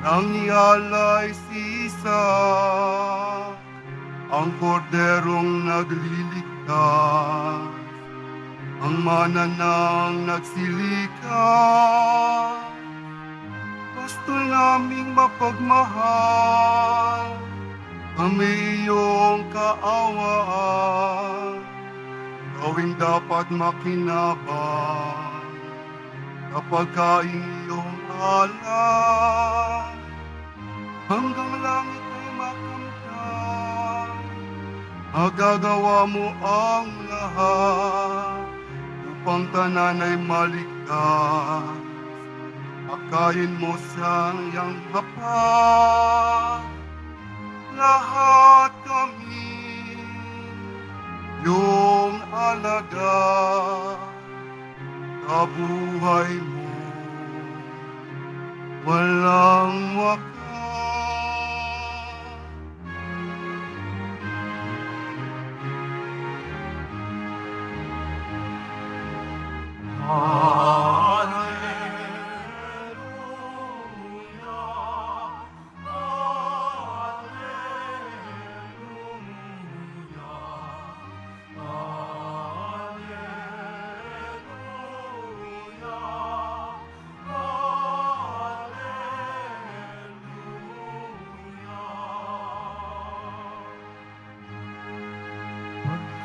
nang nialay si Isak, ang korderong nagliligtas, ang mananang nagsilikas. Gusto naming mapagmahal kami iyong kaawaan, gawing dapat makinabang kapag kaing iyong alay. Hanggang langit ay makamtan, magagawa mo ang lahat upang tanan ay maligtas. Pagkain mo sa iyang hapag, lahat kami iyong alaga. Kabuhay mo walang wakas.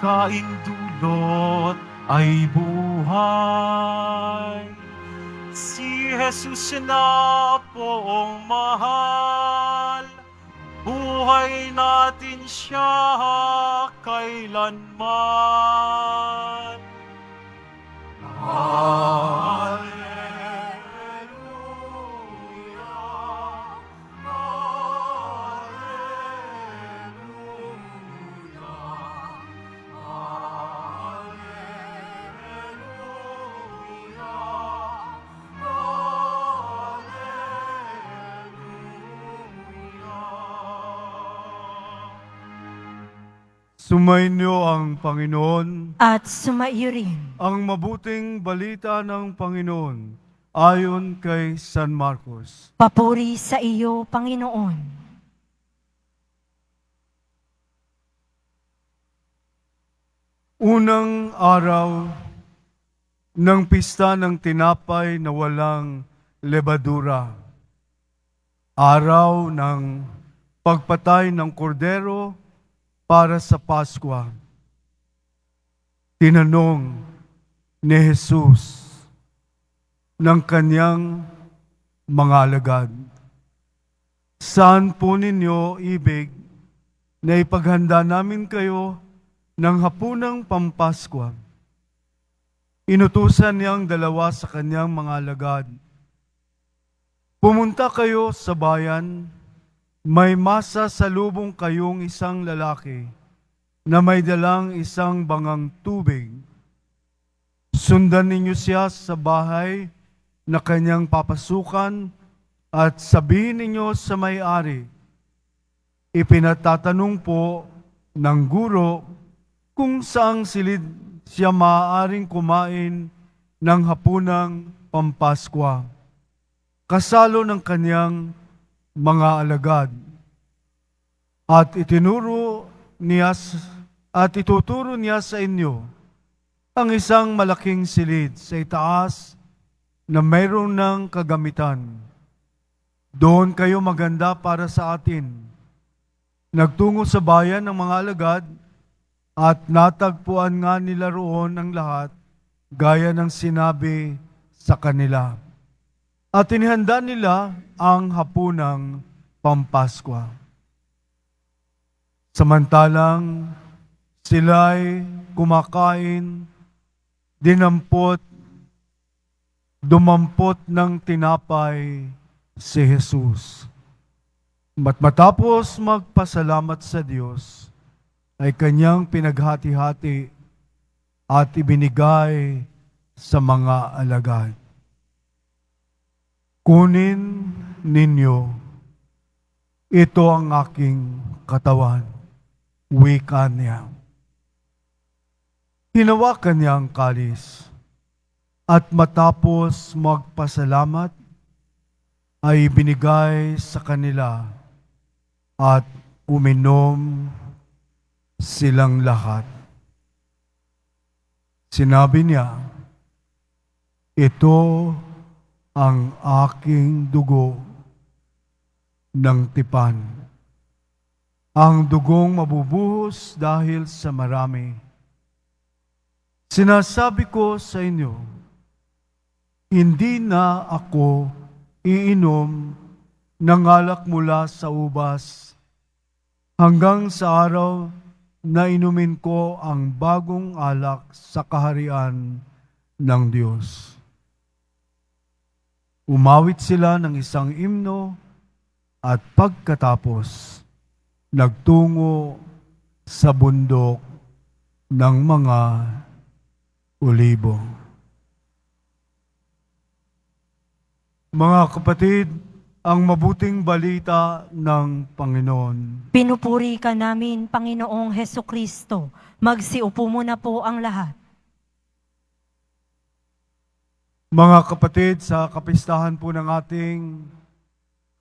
Kaing dulot ay buhay. Si Jesus na poong mahal, buhay natin siya kailanman. Sumainyo ang Panginoon. At sumaiyo rin. Ang mabuting balita ng Panginoon ayon kay San Marcos. Papuri sa iyo, Panginoon. Unang araw ng pista ng tinapay na walang lebadura. Araw ng pagpatay ng kordero para sa Paskwa. Tinanong ni Jesus ng kanyang mga alagad, saan po ninyo ibig na ipaghanda namin kayo ng hapunang Pampaskwa? Inutusan niyang dalawa sa kanyang mga alagad, pumunta kayo sa bayan, may masasalubong kayong isang lalaki na may dalang isang bangang tubig. Sundan ninyo siya sa bahay na kanyang papasukan at sabihin ninyo sa may-ari, ipinatatanong po ng guro kung saang silid siya maaaring kumain ng hapunang Pampaskwa, kasalo ng kanyang mga alagad. At ituturo niya sa inyo ang isang malaking silid sa itaas na mayroon ng kagamitan. Doon kayo maganda para sa atin. Nagtungo sa bayan ng mga alagad at natagpuan nga nila roon ang lahat gaya ng sinabi sa kanila. At inihanda nila ang hapunang Pampaskwa. Samantalang sila'y kumakain, dumampot ng tinapay si Jesus. Matapos magpasalamat sa Diyos, ay kanyang pinaghati-hati at ibinigay sa mga alagad. Kunin ninyo, ito ang aking katawan, wika niya. Hinawakan niya ang kalis, at matapos magpasalamat, ay binigay sa kanila at uminom silang lahat. Sinabi niya, ito ang aking dugo ng tipan, ang dugong mabubuhos dahil sa marami. Sinasabi ko sa inyo, hindi na ako iinom ng alak mula sa ubas hanggang sa araw na inumin ko ang bagong alak sa kaharian ng Diyos. Umawit sila ng isang himno at pagkatapos nagtungo sa bundok ng mga Olibo. Mga kapatid, ang mabuting balita ng Panginoon. Pinupuri ka namin, Panginoong Hesukristo. Magsiupo muna po ang lahat. Mga kapatid, sa kapistahan po ng ating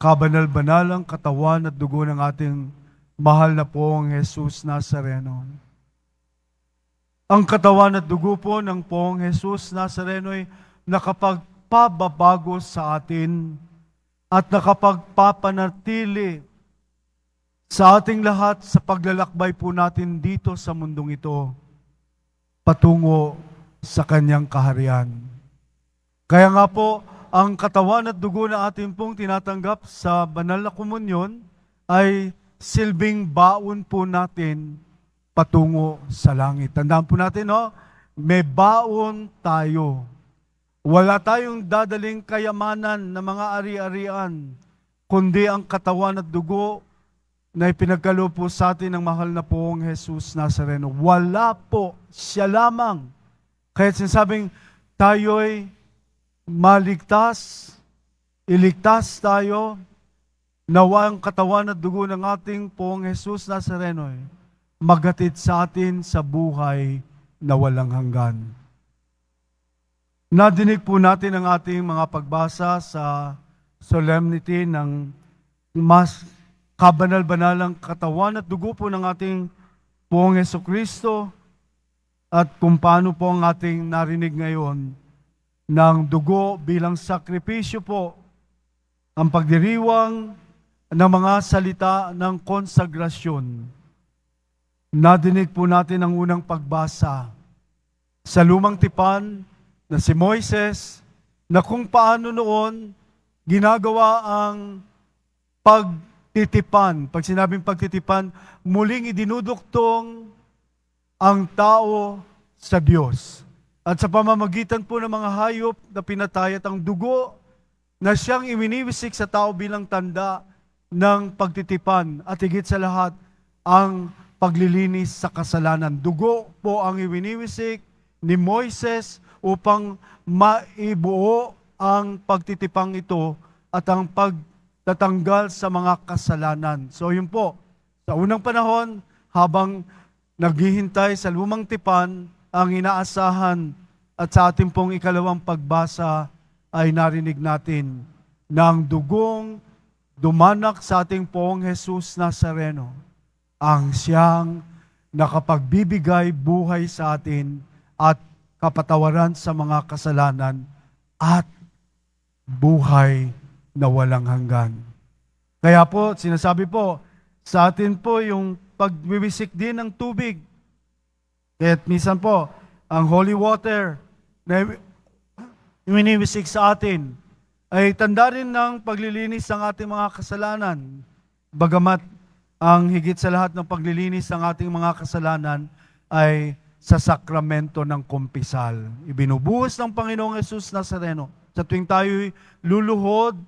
kabanal-banalang katawan at dugo ng ating mahal na pong Jesus Nazareno. Ang katawan at dugo po ng pong Jesus Nazareno ay nakapagpababago sa atin at nakapagpapanatili sa ating lahat sa paglalakbay po natin dito sa mundong ito patungo sa kanyang kaharian. Kaya nga po, ang katawan at dugo na ating pong tinatanggap sa banal na komunyon ay silbing baon po natin patungo sa langit. Tandaan po natin, no? May baon tayo. Wala tayong dadaling kayamanan na mga ari-arian, kundi ang katawan at dugo na ipinagkaloob po sa atin ng mahal na poong Jesus Nazareno. Wala po, siya lamang. Kaya sinasabing tayo'y maligtas, iligtas tayo, nawa ang katawan at dugo ng ating poong Jesus Nazareno maghatid sa atin sa buhay na walang hanggan. Nadinig po natin ang ating mga pagbasa sa solemnity ng mas kabanal-banalang katawan at dugo po ng ating poong Hesukristo at kung paano po ang ating narinig ngayon ng dugo bilang sakripisyo po ang pagdiriwang ng mga salita ng konsagrasyon. Nadinig po natin ang unang pagbasa sa lumang tipan na si Moises, na kung paano noon ginagawa ang pagtitipan. Pag sinabing pagtitipan, muling idinuduktong ang tao sa Diyos. At sa pamamagitan po ng mga hayop na pinatay at ang dugo na siyang iminiwisik sa tao bilang tanda ng pagtitipan at higit sa lahat ang paglilinis sa kasalanan. Dugo po ang iminiwisik ni Moises upang maibuo ang pagtitipang ito at ang pagtatanggal sa mga kasalanan. So yun po, sa unang panahon, habang naghihintay sa lumang tipan, ang inaasahan at sa ating pong ikalawang pagbasa ay narinig natin na ang dugong dumanak sa ating pong Jesus Nazareno, ang siyang nakapagbibigay buhay sa atin at kapatawaran sa mga kasalanan at buhay na walang hanggan. Kaya po, sinasabi po, sa atin po yung pagwiwisik din ng tubig. Kaya't minsan po, ang holy water na winiwisik sa atin ay tanda rin ng paglilinis ng ating mga kasalanan. Bagamat ang higit sa lahat ng paglilinis ng ating mga kasalanan ay sa sakramento ng kumpisal. Ibinubuhos ng Panginoong Jesus Nazareno. Sa tuwing tayo'y luluhod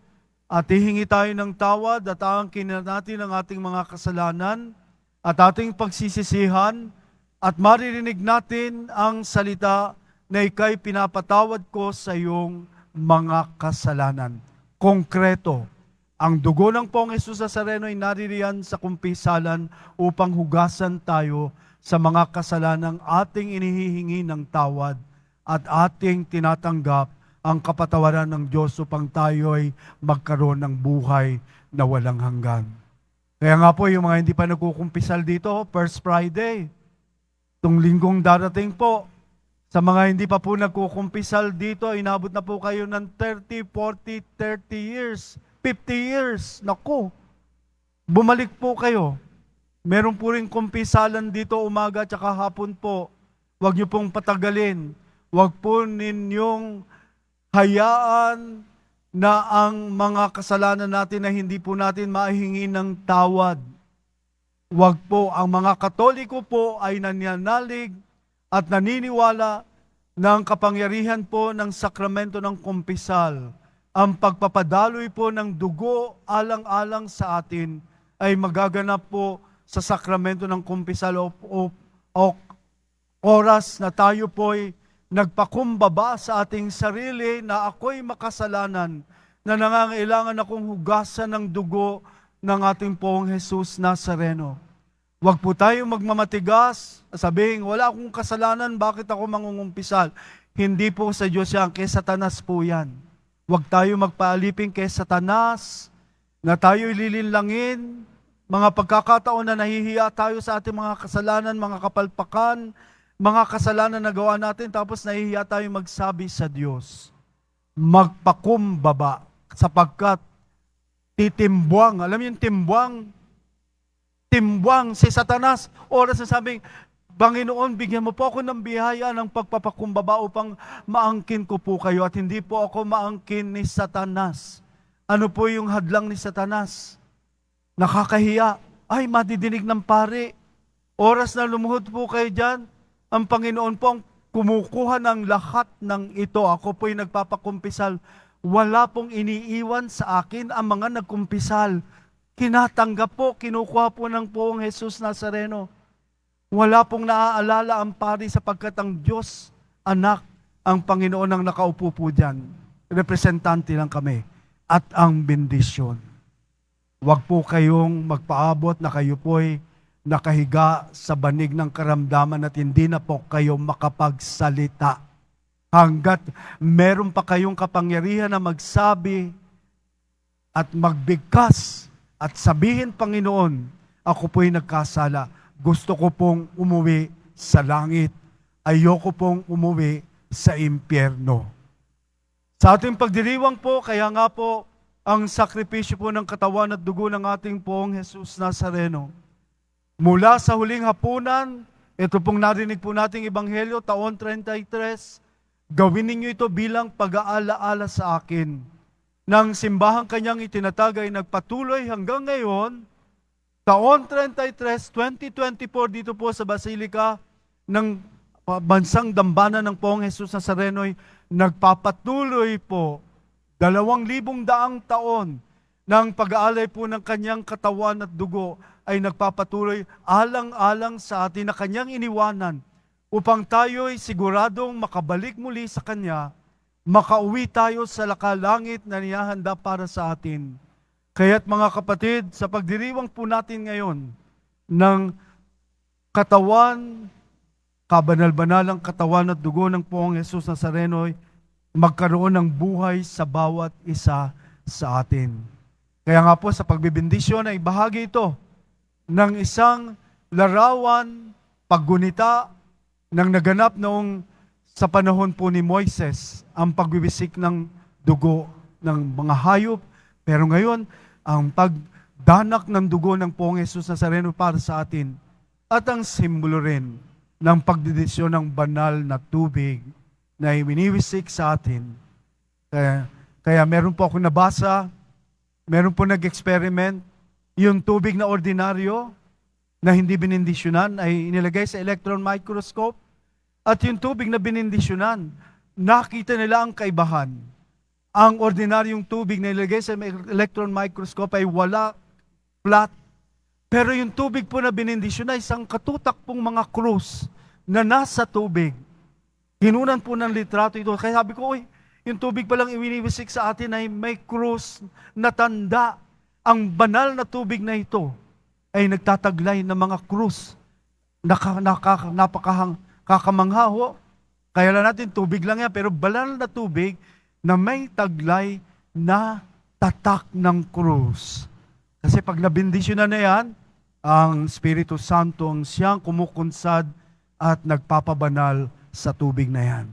at hihingi tayo ng tawad at aangkin natin ang ating mga kasalanan at ating pagsisisihan at maririnig natin ang salita na ika'y pinapatawad ko sa iyong mga kasalanan. Konkreto, ang dugo ng Poong Jesus Nazareno ay naririyan sa kumpisalan upang hugasan tayo sa mga kasalanang ating inihihingi ng tawad at ating tinatanggap ang kapatawaran ng Diyos upang tayo ay magkaroon ng buhay na walang hanggan. Kaya nga po, yung mga hindi pa nagkukumpisal dito, First Friday, itong linggong darating po, sa mga hindi pa po nagkukumpisal dito, inabot na po kayo ng 30, 40, 30 years, 50 years. Naku, bumalik po kayo. Meron po rin kumpisalan dito umaga at hapon po. Huwag niyo pong patagalin. Huwag po ninyong hayaan na ang mga kasalanan natin na hindi po natin maihingi ng tawad. Huwag po, ang mga Katoliko po ay nananalig at naniniwala ng kapangyarihan po ng sakramento ng kumpisal. Ang pagpapadaloy po ng dugo alang-alang sa atin ay magaganap po sa sakramento ng kumpisal o oras na tayo po'y nagpakumbaba sa ating sarili na ako'y makasalanan, na nangangailangan akong hugasan ng dugo ng ating Poong Jesus Nazareno. Huwag po tayong magmamatigas, sabihin, wala akong kasalanan, bakit ako mangungumpisal? Hindi po sa Diyos yan, kay Satanas po yan. Huwag tayo magpaalipin kay Satanas, na tayo'y lilinlangin, mga pagkakataon na nahihiya tayo sa ating mga kasalanan, mga kapalpakan, mga kasalanan na gawa natin, tapos nahihiya tayo magsabi sa Diyos. Magpakumbaba, sapagkat titimbuang, alam yung timbwang si Satanas, oras na sabing, Panginoon, bigyan mo po ako ng biyaya ng pagpapakumbaba upang maangkin ko po kayo at hindi po ako maangkin ni Satanas. Ano po yung hadlang ni Satanas? Nakakahiya. Ay, madidinig ng pare. Oras na lumuhod po kayo dyan, ang Panginoon po ang kumukuha ng lahat ng ito. Ako po'y nagpapakumpisal. Wala pong iniiwan sa akin ang mga nagkumpisal. Kinatanggap po, kinukuha po ng Poong Jesus Nazareno. Wala pong naaalala ang pari sapagkat ang Diyos, anak, ang Panginoon ang nakaupo po dyan. Representante lang kami. At ang bendisyon. Huwag po kayong magpaabot na kayo po'y nakahiga sa banig ng karamdaman at hindi na po kayo makapagsalita. Hanggat meron pa kayong kapangyarihan na magsabi at magbigkas at sabihin, Panginoon, ako po'y nagkasala. Gusto ko pong umuwi sa langit. Ayoko pong umuwi sa impyerno. Sa ating pagdiriwang po, kaya nga po, ang sakripisyo po ng katawan at dugo ng ating Poong Jesus Nazareno. Mula sa huling hapunan, ito pong narinig po nating Ebanghelyo, taon 33, gawin ninyo ito bilang pag-aalaala sa akin. Nang simbahang kanyang itinatag ay nagpatuloy hanggang ngayon, taon 33, 2024 dito po sa Basilica ng Bansang Dambana ng Poong Jesus Nazareno ay nagpapatuloy po 2,200 taon ng pag-aalay po ng kanyang katawan at dugo ay nagpapatuloy alang-alang sa atin na kanyang iniwanan upang tayo'y siguradong makabalik muli sa kanya, makauwi tayo sa lakalangit na niyahanda para sa atin. Kaya't mga kapatid, sa pagdiriwang po natin ngayon ng katawan, kabanal-banalang katawan at dugo ng Poong Jesus Nazareno, magkaroon ng buhay sa bawat isa sa atin. Kaya nga po sa pagbibindisyon ay bahagi ito ng isang larawan, paggunita ng naganap noong sa panahon po ni Moises, ang pagbibisik ng dugo ng mga hayop. Pero ngayon, ang pagdanak ng dugo ng Poong Jesus Nazareno para sa atin at ang simbolo rin ng pagdidisyon ng banal na tubig na ibiniwisik sa atin. Kaya meron po ako nabasa, meron po nag-experiment, yung tubig na ordinaryo na hindi binindisyonan ay inilagay sa electron microscope at yung tubig na binindisyonan, nakita nila ang kaibahan. Ang ordinaryong tubig na ilagay sa electron microscope ay wala flat. Pero yung tubig po na binindisyon ay isang katutak pong mga krus na nasa tubig. Hinunan po ng litrato ito. Kaya sabi ko, yung tubig palang iwiniwisik sa atin ay may krus na tanda. Ang banal na tubig na ito ay nagtataglay ng mga krus. Kakamangha ho. Kaya lang natin, tubig lang yan. Pero banal na tubig na may taglay na tatak ng krus. Kasi pag nabindisyonan na yan, ang Espiritu Santo ang siyang kumukunsad at nagpapabanal sa tubig na yan.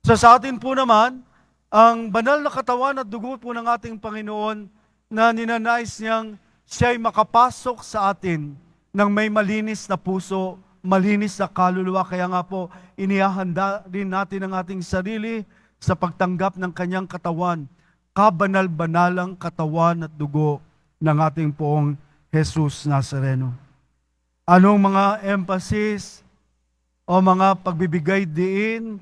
So sa atin po naman, ang banal na katawan at dugo po ng ating Panginoon na ninanais niyang siya'y makapasok sa atin ng may malinis na puso, malinis na kaluluwa. Kaya nga po, inihahanda rin natin ang ating sarili sa pagtanggap ng kanyang katawan, kabanal-banalang katawan at dugo ng ating poong Jesus Nazareno. Anong mga emphasis o mga pagbibigay diin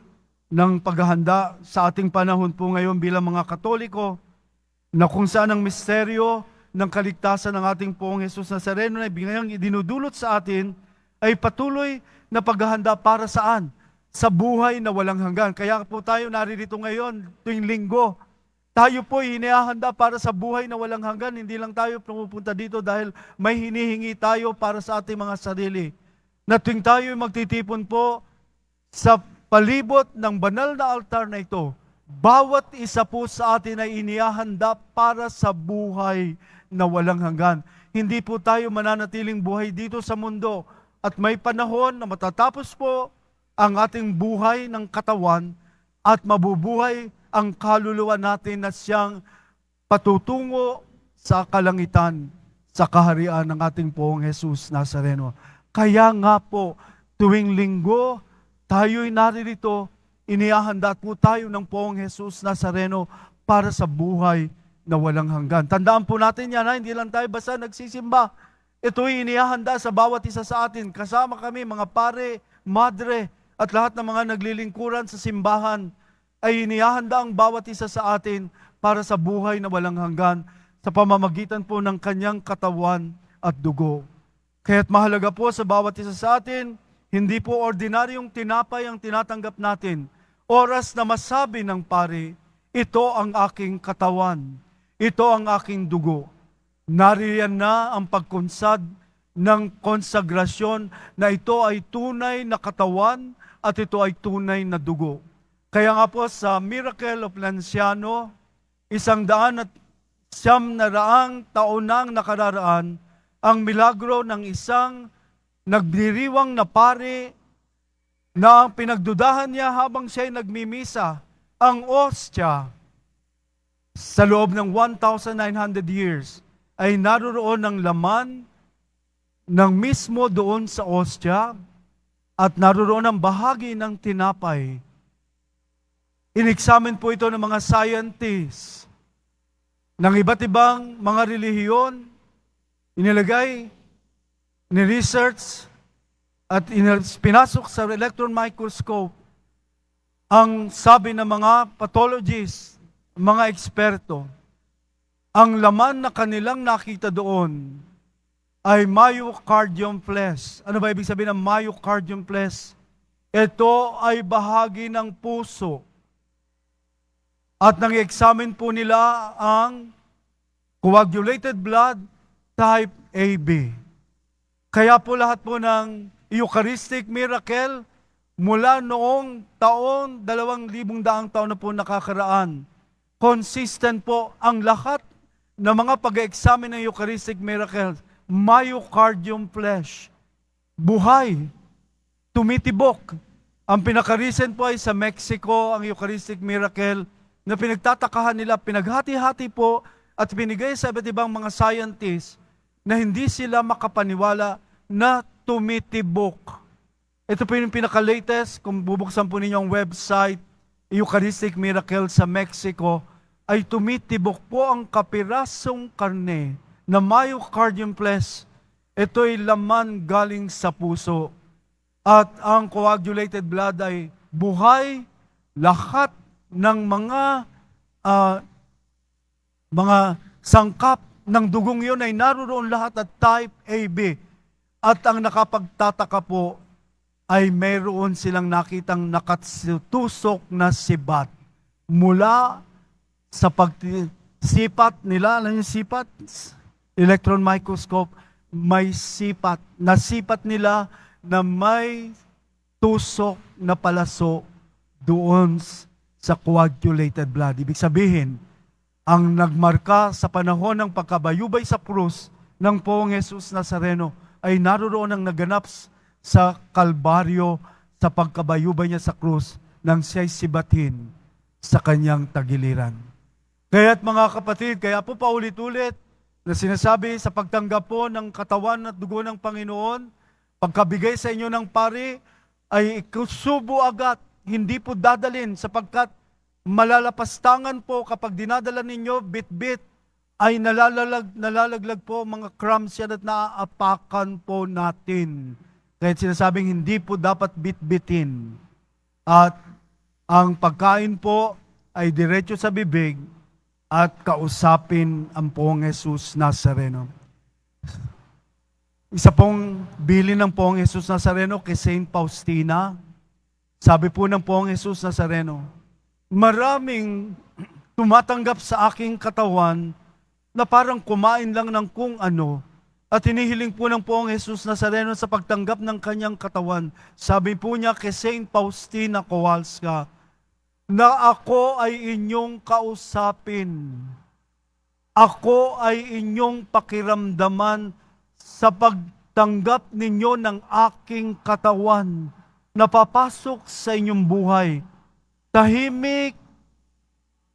ng paghahanda sa ating panahon po ngayon bilang mga Katoliko, na kung saan ang misteryo ng kaligtasan ng ating poong Jesus Nazareno na bigayang idinudulot sa atin ay patuloy na paghahanda para saan? Sa buhay na walang hanggan. Kaya po tayo naririto ngayon tuwing linggo. Tayo po inihahanda para sa buhay na walang hanggan. Hindi lang tayo pumupunta dito dahil may hinihingi tayo para sa ating mga sarili. Na tuwing tayo magtitipon po sa palibot ng banal na altar na ito, bawat isa po sa atin ay inihahanda para sa buhay na walang hanggan. Hindi po tayo mananatiling buhay dito sa mundo at may panahon na matatapos po ang ating buhay ng katawan at mabubuhay ang kaluluwa natin na siyang patutungo sa kalangitan, sa kaharian ng ating poong Jesus Nazareno. Kaya nga po, tuwing linggo, tayo'y naririto, inihahanda po tayo ng poong Jesus Nazareno para sa buhay na walang hanggan. Tandaan po natin yan, hindi lang tayo basta nagsisimba. Ito'y inihahanda sa bawat isa sa atin. Kasama kami, mga pare, madre, at lahat ng mga naglilingkuran sa simbahan, ay inihahanda ang bawat isa sa atin para sa buhay na walang hanggan sa pamamagitan po ng kanyang katawan at dugo. Kaya't mahalaga po sa bawat isa sa atin, hindi po ordinaryong tinapay ang tinatanggap natin. Oras na masabi ng pare, ito ang aking katawan, ito ang aking dugo. Nariyan na ang pagkunsad ng konsagrasyon na ito ay tunay na katawan at ito ay tunay na dugo. Kaya nga po sa Miracle of Lanciano, 100 taon nang nakararaan, ang milagro ng isang nagdiriwang na pare na pinagdudahan niya habang siya'y nagmimisa, ang ostya sa loob ng 1,900 years ay naroon ng laman ng mismo doon sa ostya at naroon ang bahagi ng tinapay. In-examine po ito ng mga scientists ng iba't ibang mga relihiyon, inilagay, ni-research, at pinasok sa electron microscope. Ang sabi ng mga pathologists, mga eksperto, ang laman na kanilang nakita doon ay myocardium flesh. Ano ba ibig sabihin ng myocardium flesh? Ito ay bahagi ng puso. At nang-examine po nila ang coagulated blood type AB. Kaya po lahat po ng Eucharistic miracle mula noong taon, 2,000 taon na po nakakaraan. Consistent po ang lahat ng mga pag-examine ng Eucharistic miracles. Myocardium flesh. Buhay. Tumitibok. Ang pinaka-recent po ay sa Mexico, ang Eucharistic miracle na pinagtatakahan nila, pinaghati-hati po at binigay sa iba't ibang mga scientists na hindi sila makapaniwala na tumitibok. Ito po yung pinaka-latest, kung bubuksan po ninyo ang website, Eucharistic Miracle sa Mexico, ay tumitibok po ang kapirasong karne na myocardium flesh. Ito'y laman galing sa puso. At ang coagulated blood ay buhay, lahat ng mga sangkap ng dugong yun ay naroon lahat at type AB. At ang nakapagtataka po ay mayroon silang nakitang nakatusok na sibat. Mula sa pagsipat nila, alam yung sipat? Electron microscope, may sipat. Nasipat nila na may tusok na palaso doon sa coagulated blood. Ibig sabihin, ang nagmarka sa panahon ng pagkabayubay sa krus ng Poong Jesus Nazareno ay naroon ang naganap sa Kalbaryo sa pagkabayubay niya sa krus nang siya'y sibatin sa kanyang tagiliran. Kaya't mga kapatid, kaya po paulit-ulit na sinasabi sa pagtanggap po ng katawan at dugo ng Panginoon, pagkabigay sa inyo ng pari, ay ikusubo agad, hindi po dadalin sapagkat malalapastangan po kapag dinadala ninyo, bit-bit, ay nalalaglag po mga crumbs yan at naaapakan po natin. Kaya sinasabing hindi po dapat bit-bitin. At ang pagkain po ay diretso sa bibig at kausapin ang Poong Jesus Nazareno. Isa pong bilin ng Poong Jesus Nazareno kay Saint Faustina. Sabi po ng Poong Jesus Nazareno, maraming tumatanggap sa aking katawan na parang kumain lang ng kung ano at hinihiling po ng Poong Jesus Nazareno sa pagtanggap ng kanyang katawan. Sabi po niya kay Saint Faustina Kowalska, na ako ay inyong kausapin. Ako ay inyong pakiramdaman sa pagtanggap ninyo ng aking katawan na papasok sa inyong buhay. Tahimik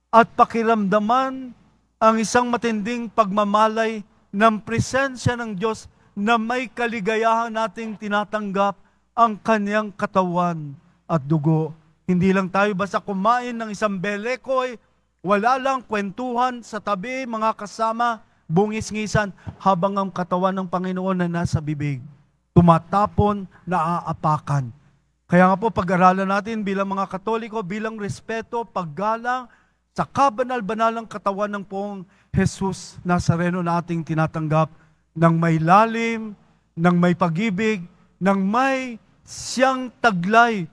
at pakiramdaman ang isang matinding pagmamalay ng presensya ng Diyos na may kaligayahan nating tinatanggap ang kanyang katawan at dugo. Hindi lang tayo basta kumain ng isang belekoy, wala lang kwentuhan sa tabi, mga kasama, bungis-ngisan, habang ang katawan ng Panginoon na nasa bibig, tumatapon, naaapakan. Kaya nga po, pag-aralan natin bilang mga Katoliko, bilang respeto, paggalang, sa kabanal-banalang katawan ng Poong Jesus Nazareno na ating tinatanggap ng may lalim, ng may pag-ibig, ng may siyang taglay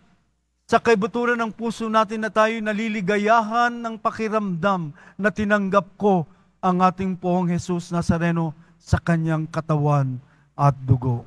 sa kaibuturan ng puso natin na tayo naliligayahan ng pakiramdam na tinanggap ko ang ating Poong Jesus Nazareno sa kanyang katawan at dugo.